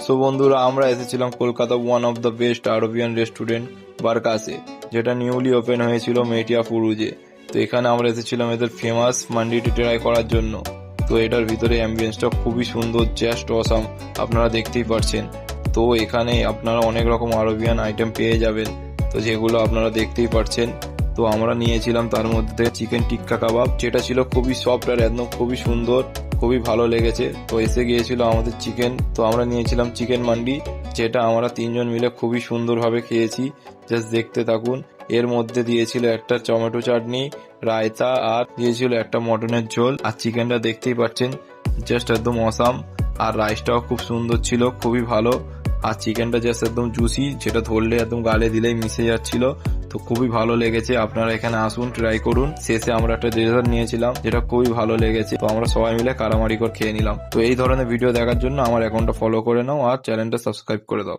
So বন্ধুরা, আমরা এসেছিলাম Kolkata one of the best Arabian restaurant বারকাসে, যেটা নিউলি ওপেন হয়েছিল মেটিয়া ফুরুজে। তো এখানে আমরা এসেছিলাম এদের ফেমাস মান্ডিটি ট্রাই করার জন্য। তো এটার ভিতরে অ্যাম্বিয়েন্সটা খুবই সুন্দর, জাস্ট অসাম, আপনারা দেখতেই পাচ্ছেন। তো এখানে আপনারা অনেক রকম আরবিয়ান আইটেম পেয়ে যাবেন, তো যেগুলো আপনারা দেখতেই পাচ্ছেন। তো আমরা নিয়েছিলাম তার মধ্যে চিকেন টিক্কা কাবাব, যেটা ছিল খুবই সফট আর একদম খুবই সুন্দর, খুবই ভালো লেগেছে। তো এসে গিয়েছিল আমাদের চিকেন, তো আমরা নিয়েছিলাম চিকেন মান্ডি, যেটা আমরা তিনজন মিলে খুবই সুন্দরভাবে খেয়েছি। জাস্ট দেখতে থাকুন। এর মধ্যে দিয়েছিল একটা টমেটো চাটনি, রায়তা, আর দিয়েছিল একটা মটনের ঝোল। আর চিকেনটা দেখতেই পাচ্ছেন, জাস্ট একদম অসাম। আর রাইসটাও খুব সুন্দর ছিল, খুবই ভালো। আর চিকেনটা জাস্ট একদম জুসি, যেটা ধরলে একদম গালে দিলেই মিশে যাচ্ছিল। তো খুবই ভালো লেগেছে, আপনারা এখানে আসুন, ট্রাই করুন। শেষে আমরা একটা ডেজার্ট নিয়েছিলাম, যেটা খুবই ভালো লেগেছে। তো আমরা সবাই মিলে কারামারি করে খেয়ে নিলাম। তো এই ধরনের ভিডিও দেখার জন্য আমার অ্যাকাউন্টটা ফলো করে নাও আর চ্যানেলটা সাবস্ক্রাইব করে দাও।